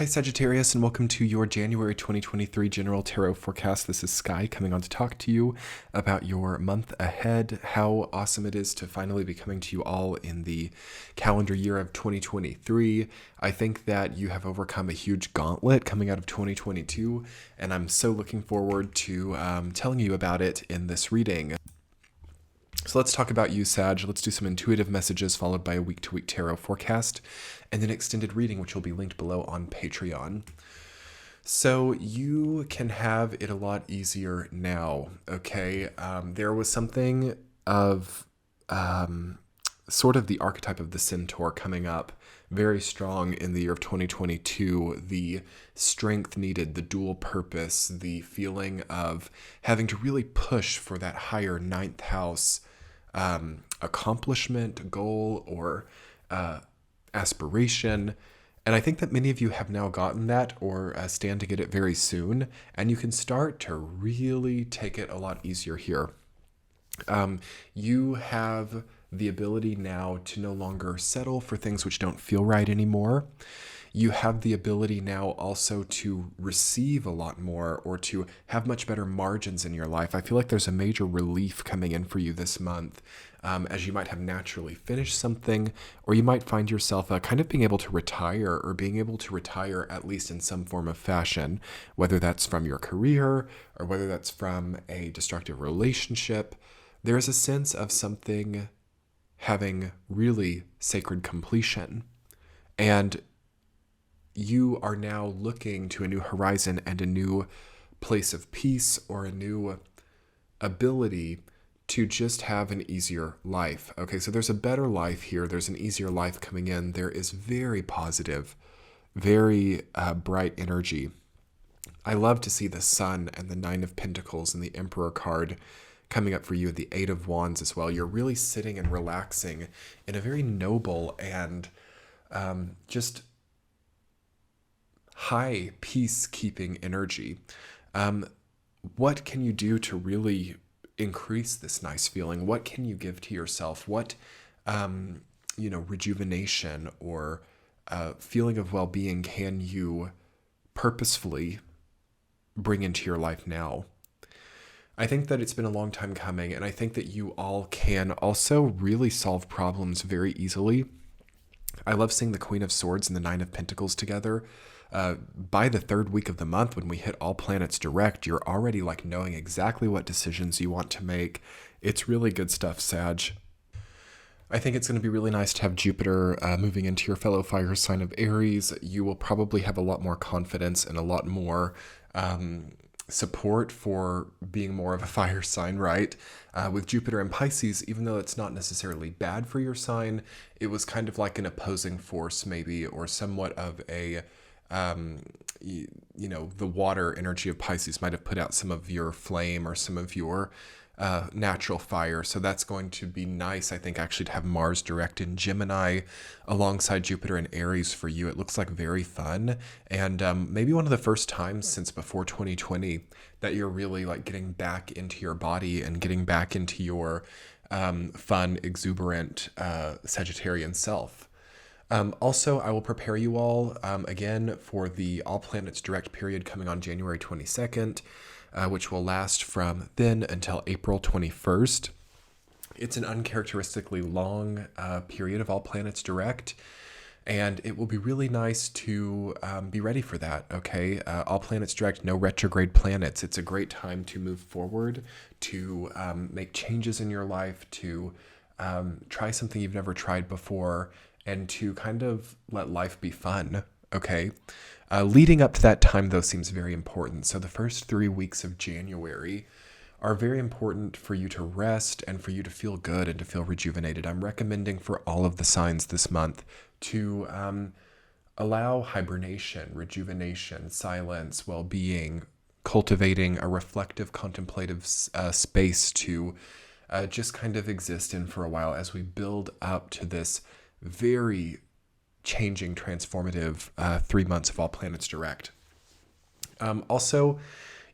Hi Sagittarius, and welcome to your January 2023 General Tarot Forecast. This is Sky coming on to talk to you about your month ahead, how awesome it is to finally be coming to you all in the calendar year of 2023. I think that you have overcome a huge gauntlet coming out of 2022, and I'm so looking forward to telling you about it in this reading. So let's talk about you, Sag. Let's do some intuitive messages followed by a week-to-week tarot forecast and an extended reading, which will be linked below on Patreon. So you can have it a lot easier now, okay? There was something of sort of the archetype of the centaur coming up very strong in the year of 2022. The strength needed, the dual purpose, the feeling of having to really push for that higher ninth house accomplishment, goal, or aspiration. And I think that many of you have now gotten that or stand to get it very soon. And you can start to really take it a lot easier here. You have the ability now to no longer settle for things which don't feel right anymore. You have the ability now also to receive a lot more or to have much better margins in your life. I feel like there's a major relief coming in for you this month, as you might have naturally finished something, or you might find yourself kind of being able to retire, or being able to retire at least in some form of fashion, whether that's from your career or whether that's from a destructive relationship. There's a sense of something having really sacred completion. And you are now looking to a new horizon and a new place of peace, or a new ability to just have an easier life. Okay, so there's a better life here. There's an easier life coming in. There is very positive, very bright energy. I love to see the Sun and the Nine of Pentacles and the Emperor card coming up for you, the Eight of Wands as well. You're really sitting and relaxing in a very noble and just high peacekeeping energy. What can you do to really increase this nice feeling? What can you give to yourself? What, rejuvenation or feeling of well-being can you purposefully bring into your life now? I think that it's been a long time coming, and I think that you all can also really solve problems very easily. I love seeing the Queen of Swords and the Nine of Pentacles together. By the third week of the month, when we hit all planets direct, you're already like knowing exactly what decisions you want to make. It's really good stuff, Sag. I think it's going to be really nice to have Jupiter moving into your fellow fire sign of Aries. You will probably have a lot more confidence and a lot more support for being more of a fire sign, right? With Jupiter and Pisces, even though it's not necessarily bad for your sign, it was kind of like an opposing force maybe, or somewhat of a the water energy of Pisces might have put out some of your flame or some of your natural fire. So that's going to be nice, I think, actually, to have Mars direct in Gemini alongside Jupiter and Aries for you. It looks like very fun, and maybe one of the first times since before 2020 that you're really like getting back into your body and getting back into your fun, exuberant Sagittarian self. Also, I will prepare you all again for the All Planets Direct period coming on January 22nd, which will last from then until April 21st. It's an uncharacteristically long period of All Planets Direct, and it will be really nice to be ready for that, okay? All Planets Direct, no retrograde planets. It's a great time to move forward, to make changes in your life, to try something you've never tried before, and to kind of let life be fun, okay? Leading up to that time, though, seems very important. So the first 3 weeks of January are very important for you to rest and for you to feel good and to feel rejuvenated. I'm recommending for all of the signs this month to allow hibernation, rejuvenation, silence, well-being, cultivating a reflective, contemplative space to just kind of exist in for a while as we build up to this very changing, transformative 3 months of All Planets Direct. Also,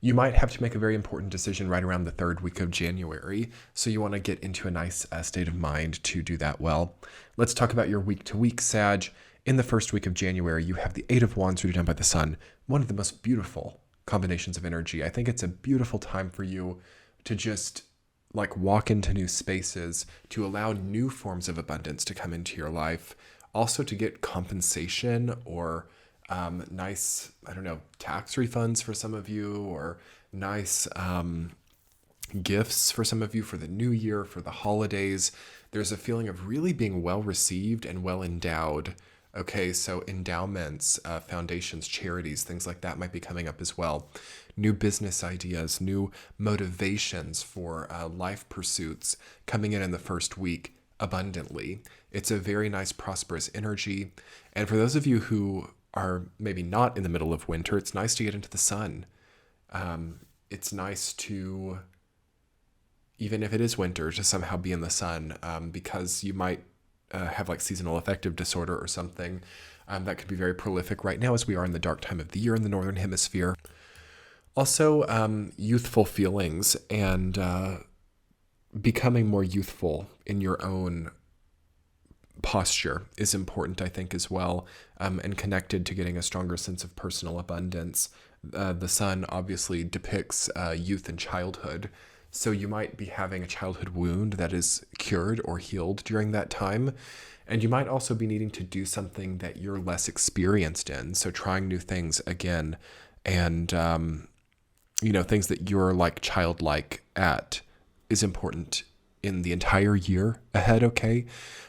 you might have to make a very important decision right around the third week of January, so you want to get into a nice state of mind to do that well. Let's talk about your week-to-week, Sag. In the first week of January, you have the Eight of Wands rooted down by the Sun, one of the most beautiful combinations of energy. I think it's a beautiful time for you to just like walk into new spaces, to allow new forms of abundance to come into your life, also to get compensation or nice, I don't know, tax refunds for some of you, or nice gifts for some of you for the new year, for the holidays. There's a feeling of really being well received and well endowed. Okay, so endowments, foundations, charities, things like that might be coming up as well. New business ideas, new motivations for life pursuits coming in the first week abundantly. It's a very nice, prosperous energy. And for those of you who are maybe not in the middle of winter, it's nice to get into the sun. It's nice to, even if it is winter, to somehow be in the sun, because you might have like seasonal affective disorder or something that could be very prolific right now as we are in the dark time of the year in the Northern Hemisphere. Also, youthful feelings and becoming more youthful in your own posture is important, I think, as well, and connected to getting a stronger sense of personal abundance. The sun obviously depicts youth and childhood. So you might be having a childhood wound that is cured or healed during that time. And you might also be needing to do something that you're less experienced in. So trying new things again, and, things that you're like childlike at is important in the entire year ahead, okay?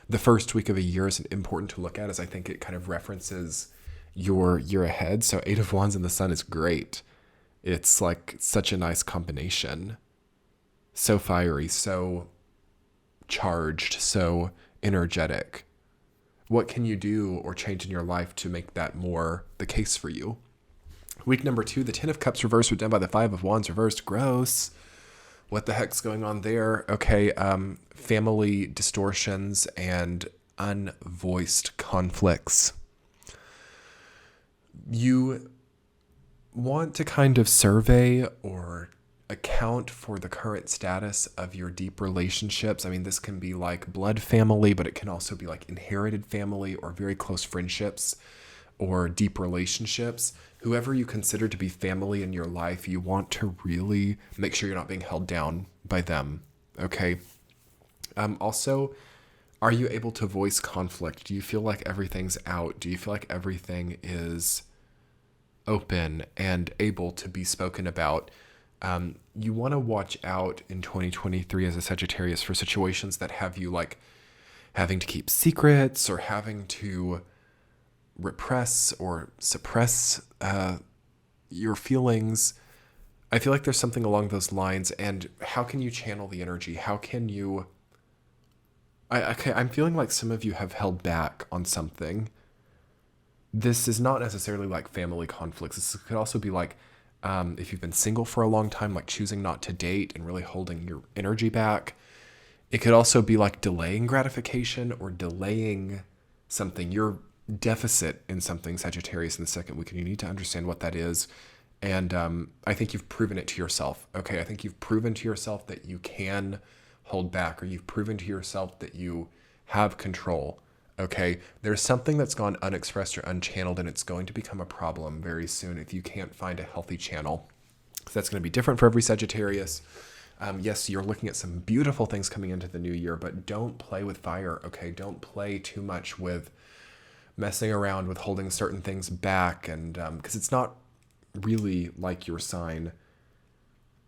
The first week of a year is important to look at, as I think it kind of references your year ahead. So Eight of Wands and the Sun is great. It's like such a nice combination. So fiery, so charged, so energetic. What can you do or change in your life to make that more the case for you? Week number 2, the 10 of Cups reversed, we're done by the 5 of Wands reversed. Gross. What the heck's going on there? Okay, family distortions and unvoiced conflicts. You want to kind of survey or account for the current status of your deep relationships. I mean, this can be like blood family, but it can also be like inherited family or very close friendships or deep relationships. Whoever you consider to be family in your life, you want to really make sure you're not being held down by them. Okay. Also, are you able to voice conflict? Do you feel like everything's out? Do you feel like everything is open and able to be spoken about? You want to watch out in 2023 as a Sagittarius for situations that have you like having to keep secrets or having to repress or suppress your feelings. I feel like there's something along those lines. And how can you channel the energy? How can you... I'm feeling like some of you have held back on something. This is not necessarily like family conflicts. This could also be like, if you've been single for a long time, like choosing not to date and really holding your energy back. It could also be like delaying gratification or delaying something. You're deficit in something, Sagittarius, in the second week, and you need to understand what that is. And I think you've proven it to yourself. Okay, I think you've proven to yourself that you can hold back, or you've proven to yourself that you have control. Okay, there's something that's gone unexpressed or unchanneled, and it's going to become a problem very soon if you can't find a healthy channel. So that's going to be different for every Sagittarius. Yes, you're looking at some beautiful things coming into the new year, but don't play with fire, okay? Don't play too much with messing around with holding certain things back, and because it's not really like your sign.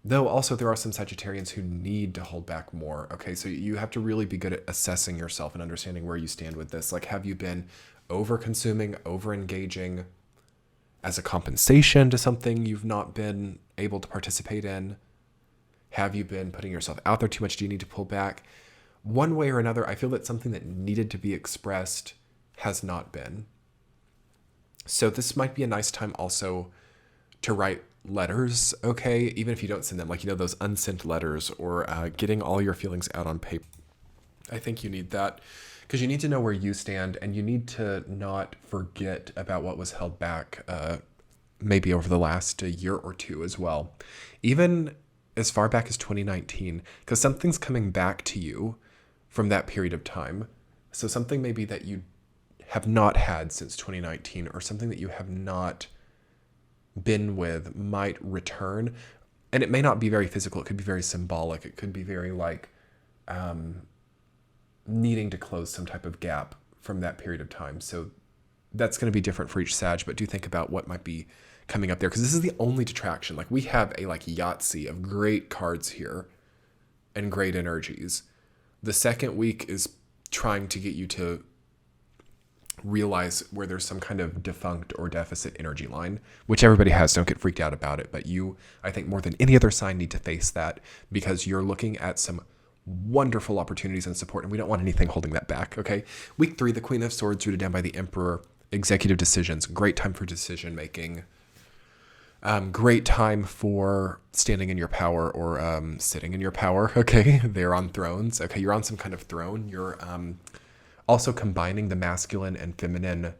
Though also there are some Sagittarians who need to hold back more. Okay, so you have to really be good at assessing yourself and understanding where you stand with this. Like, have you been over-consuming, over-engaging as a compensation to something you've not been able to participate in? Have you been putting yourself out there too much? Do you need to pull back? One way or another, I feel that something that needed to be expressed has not been. So this might be a nice time also to write letters, okay? Even if you don't send them, like, those unsent letters, or getting all your feelings out on paper. I think you need that because you need to know where you stand, and you need to not forget about what was held back maybe over the last year or two as well. Even as far back as 2019, because something's coming back to you from that period of time. So something maybe that you have not had since 2019, or something that you have not been with might return. And it may not be very physical. It could be very symbolic. It could be very like needing to close some type of gap from that period of time. So that's going to be different for each Sag, but do think about what might be coming up there, because this is the only detraction. Like, we have a like Yahtzee of great cards here and great energies. The second week is trying to get you to realize where there's some kind of defunct or deficit energy line, which everybody has. Don't get freaked out about it. But you, I think more than any other sign, need to face that, because you're looking at some wonderful opportunities and support, and we don't want anything holding that back. Okay. Week 3, the Queen of Swords rooted down by the Emperor. Executive decisions. Great time for decision making. Great time for standing in your power, or sitting in your power. Okay. They're on thrones. Okay. You're on some kind of throne. You're also combining the masculine and feminine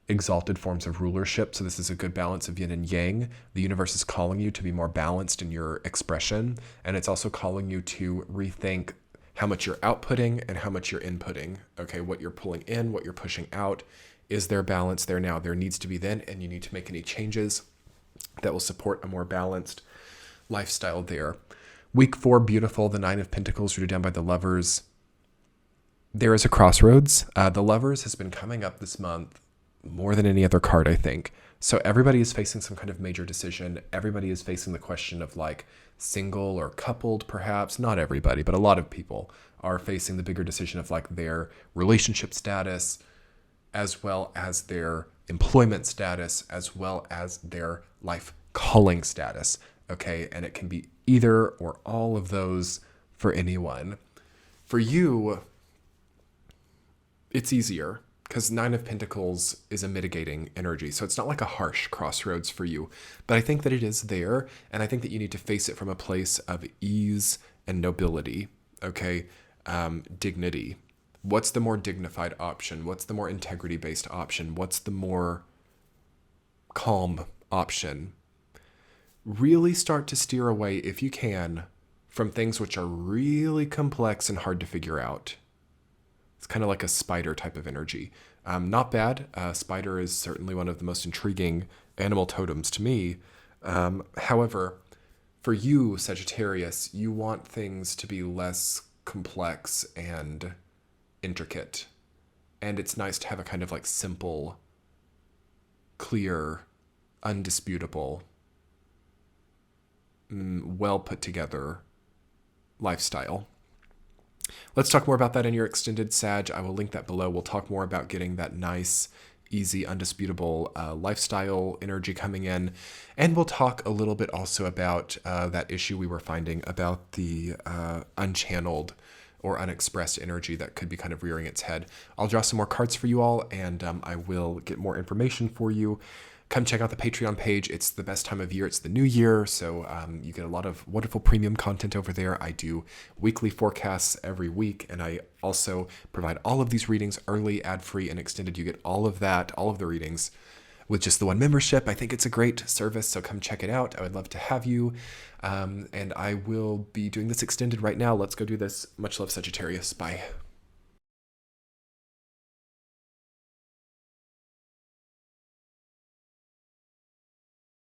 exalted forms of rulership. So this is a good balance of yin and yang. The universe is calling you to be more balanced in your expression. And it's also calling you to rethink how much you're outputting and how much you're inputting. Okay. What you're pulling in, what you're pushing out. Is there balance there now? There needs to be then, and you need to make any changes that will support a more balanced lifestyle there. Week 4, beautiful. The 9 of Pentacles rooted down by the Lovers. There is a crossroads. The Lovers has been coming up this month more than any other card, I think. So everybody is facing some kind of major decision. Everybody is facing the question of like single or coupled, perhaps. Not everybody, but a lot of people are facing the bigger decision of like their relationship status, as well as their employment status, as well as their life calling status. Okay. And it can be either or all of those for anyone. For you, it's easier, because 9 of Pentacles is a mitigating energy. So it's not like a harsh crossroads for you, but I think that it is there. And I think that you need to face it from a place of ease and nobility. Okay. Dignity. What's the more dignified option? What's the more integrity-based option? What's the more calm option? Really start to steer away, if you can, from things which are really complex and hard to figure out. It's kind of like a spider type of energy. Not bad. Spider is certainly one of the most intriguing animal totems to me. However, for you, Sagittarius, you want things to be less complex and intricate, and it's nice to have a kind of like simple, clear, undisputable, well put together lifestyle. Let's talk more about that in your extended Sag. I will link that below. We'll talk more about getting that nice, easy, undisputable lifestyle energy coming in, and we'll talk a little bit also about that issue we were finding about the unchanneled or unexpressed energy that could be kind of rearing its head. I'll draw some more cards for you all, and I will get more information for you. Come check out the Patreon page. It's the best time of year. It's the new year, so you get a lot of wonderful premium content over there. I do weekly forecasts every week, and I also provide all of these readings early, ad-free, and extended. You get all of that, all of the readings, with just the one membership. I think it's a great service, so come check it out. I would love to have you. And I will be doing this extended right now. Let's go do this. Much love, Sagittarius. Bye.